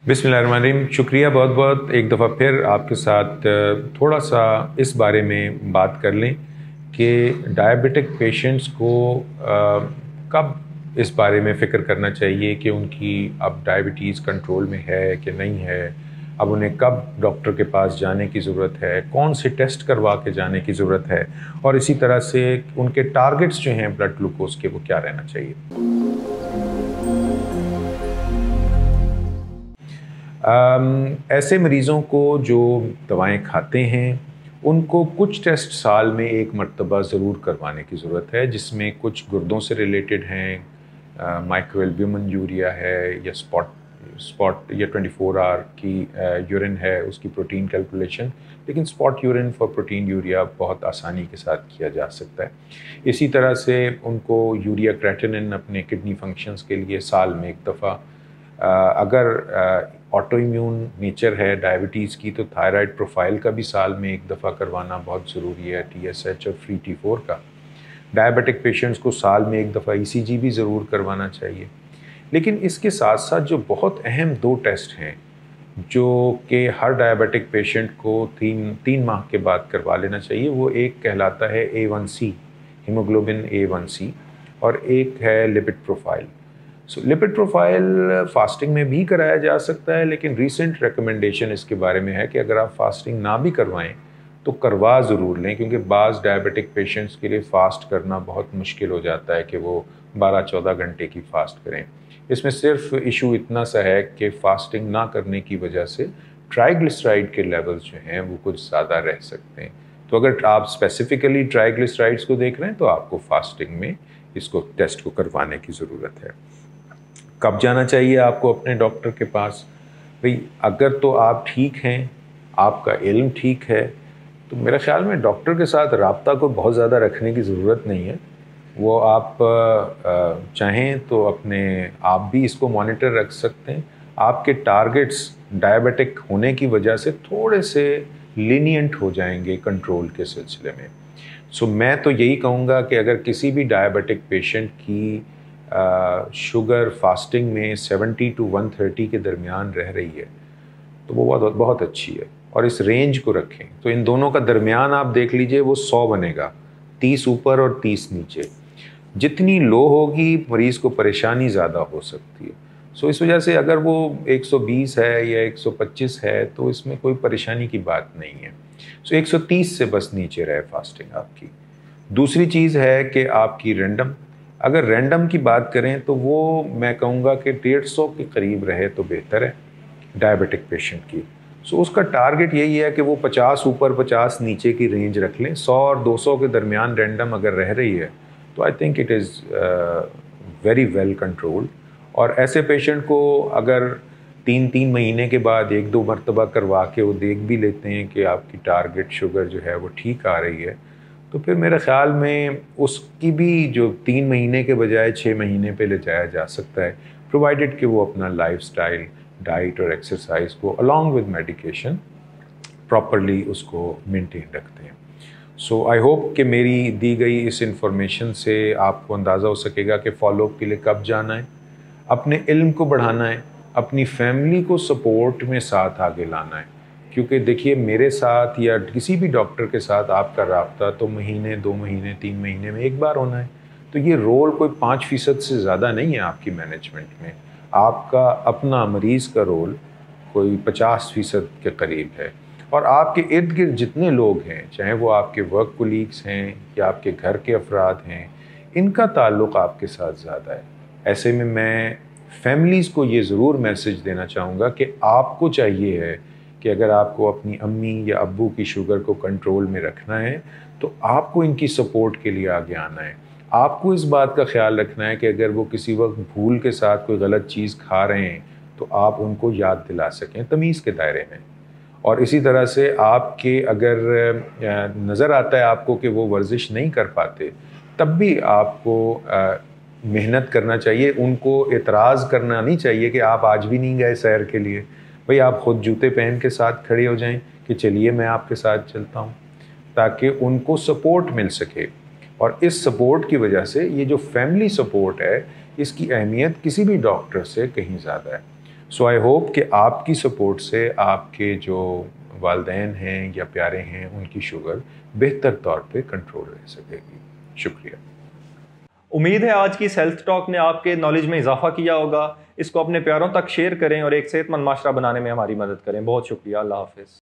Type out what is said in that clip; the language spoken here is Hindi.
बिस्मिल्लाहिर्रहमानिर्रहीम। शुक्रिया बहुत बहुत एक दफ़ा फिर आपके साथ थोड़ा सा इस बारे में बात कर लें कि डायबिटिक पेशेंट्स को कब इस बारे में फ़िक्र करना चाहिए कि उनकी अब डायबिटीज़ कंट्रोल में है कि नहीं है, अब उन्हें कब डॉक्टर के पास जाने की ज़रूरत है, कौन से टेस्ट करवा के जाने की ज़रूरत है, और इसी तरह से उनके टारगेट्स जो हैं ब्लड ग्लूकोज़ के वो क्या रहना चाहिए। ऐसे मरीज़ों को जो दवाएं खाते हैं उनको कुछ टेस्ट साल में एक मरतबा ज़रूर करवाने की ज़रूरत है, जिसमें कुछ गुर्दों से रिलेटेड हैं, माइक्रोएल्ब्यूमिन यूरिया है, या स्पॉट या 24 आवर की यूरिन है, उसकी प्रोटीन कैलकुलेशन। लेकिन spot urine for protein urea बहुत आसानी के साथ किया जा सकता है। इसी तरह से उनको यूरिया क्रेटिनिन अपने किडनी फंक्शंस के लिए साल में एक दफ़ा, अगर ऑटो इम्यून नेचर है डायबिटीज़ की, तो थायराइड प्रोफाइल का भी साल में एक दफ़ा करवाना बहुत ज़रूरी है, TSH और फ्री T4 का। डायबिटिक पेशेंट्स को साल में एक दफ़ा ECG भी ज़रूर करवाना चाहिए। लेकिन इसके साथ साथ जो बहुत अहम 2 टेस्ट हैं जो कि हर डायबिटिक पेशेंट को तीन माह के बाद करवा लेना चाहिए, वो एक कहलाता है A1C, हीमोग्लोबिन A1C, और एक है lipid profile. Lipid profile fasting में भी कराया जा सकता है, लेकिन रीसेंट रिकमेंडेशन इसके बारे में है कि अगर आप फास्टिंग ना भी करवाएं तो करवा ज़रूर लें, क्योंकि बाज़ डायबिटिक पेशेंट्स के लिए फ़ास्ट करना बहुत मुश्किल हो जाता है कि वो 12-14 घंटे की फ़ास्ट करें। इसमें सिर्फ इशू इतना सा है कि फ़ास्टिंग ना करने की वजह से ट्राइग्लिसराइड के लेवल्स जो हैं वो कुछ ज़्यादा रह सकते हैं। तो अगर आप स्पेसिफ़िकली ट्राइग्लिसराइड्स को देख रहे हैं तो आपको फास्टिंग में इसको टेस्ट को करवाने की ज़रूरत है। कब जाना चाहिए आपको अपने डॉक्टर के पास? भाई, अगर तो आप ठीक हैं, आपका इल्म ठीक है, तो मेरे ख़्याल में डॉक्टर के साथ राब्ता को बहुत ज़्यादा रखने की ज़रूरत नहीं है। वो आप चाहें तो अपने आप भी इसको मॉनिटर रख सकते हैं। आपके टारगेट्स डायबिटिक होने की वजह से थोड़े से लीनिएंट हो जाएंगे कंट्रोल के सिलसिले में। मैं तो यही कहूँगा कि अगर किसी भी डायबिटिक पेशेंट की शुगर फास्टिंग में 70 to 130 के दरमियान रह रही है तो वो बहुत बहुत अच्छी है, और इस रेंज को रखें। तो इन दोनों का दरमियान आप देख लीजिए, वो 100 बनेगा, 30 ऊपर और 30 नीचे। जितनी लो होगी मरीज़ को परेशानी ज़्यादा हो सकती है। इस वजह से अगर वो 120 है या 125 है तो इसमें कोई परेशानी की बात नहीं है। 130 से बस नीचे रहे फास्टिंग आपकी। दूसरी चीज़ है कि आपकी रैंडम, अगर रैंडम की बात करें तो वो मैं कहूँगा कि 150 के करीब रहे तो बेहतर है डायबिटिक पेशेंट की। उसका टारगेट यही है कि वो 50 ऊपर 50 नीचे की रेंज रख लें। 100 और 200 के दरमियान रैंडम अगर रह रही है तो I think it is very well controlled. और ऐसे पेशेंट को अगर 3-3 महीने के बाद 1-2 मरतबा करवा के वो देख भी लेते हैं कि आपकी टारगेट शुगर जो है वो ठीक आ रही है, तो फिर मेरे ख़्याल में उसकी भी जो 3 महीने के बजाय 6 महीने पे ले जाया जा सकता है, प्रोवाइडेड कि वो अपना लाइफस्टाइल, डाइट और एक्सरसाइज को अलॉन्ग विद मेडिकेशन प्रॉपरली उसको मेंटेन रखते हैं। आई होप कि मेरी दी गई इस इंफॉर्मेशन से आपको अंदाज़ा हो सकेगा कि फॉलोअप के लिए कब जाना है, अपने इल्म को बढ़ाना है, अपनी फैमिली को सपोर्ट में साथ आगे लाना है। क्योंकि देखिए, मेरे साथ या किसी भी डॉक्टर के साथ आपका राब्ता तो महीने, 2 महीने, 3 महीने में एक बार होना है। तो ये रोल कोई 5% से ज़्यादा नहीं है आपकी मैनेजमेंट में। आपका अपना मरीज़ का रोल कोई 50% के करीब है। और आपके इर्द गिर्द जितने लोग हैं, चाहे वो आपके वर्क कोलीग्स हैं या आपके घर के अफराद हैं, इनका ताल्लुक़ आपके साथ ज़्यादा है। ऐसे में मैं फैमिलीज़ को ये ज़रूर मैसेज देना चाहूँगा कि आपको चाहिए है कि अगर आपको अपनी अम्मी या अब्बू की शुगर को कंट्रोल में रखना है तो आपको इनकी सपोर्ट के लिए आगे आना है। आपको इस बात का ख्याल रखना है कि अगर वो किसी वक्त भूल के साथ कोई गलत चीज़ खा रहे हैं तो आप उनको याद दिला सकें तमीज़ के दायरे में। और इसी तरह से आपके अगर नज़र आता है आपको कि वो वर्जिश नहीं कर पाते, तब भी आपको मेहनत करना चाहिए। उनको एतराज़ करना नहीं चाहिए कि आप आज भी नहीं गए सैर के लिए। भाई, आप ख़ुद जूते पहन के साथ खड़े हो जाएं कि चलिए मैं आपके साथ चलता हूं, ताकि उनको सपोर्ट मिल सके। और इस सपोर्ट की वजह से ये जो फैमिली सपोर्ट है, इसकी अहमियत किसी भी डॉक्टर से कहीं ज़्यादा है। सो आई होप कि आपकी सपोर्ट से आपके जो वालिदैन हैं या प्यारे हैं उनकी शुगर बेहतर तौर पे कंट्रोल रह सकेगी। शुक्रिया। उम्मीद है आज की इस हेल्थ टॉक ने आपके नॉलेज में इजाफा किया होगा। इसको अपने प्यारों तक शेयर करें और एक सेहतमंद माशरा बनाने में हमारी मदद करें। बहुत शुक्रिया। अल्लाह हाफिज़।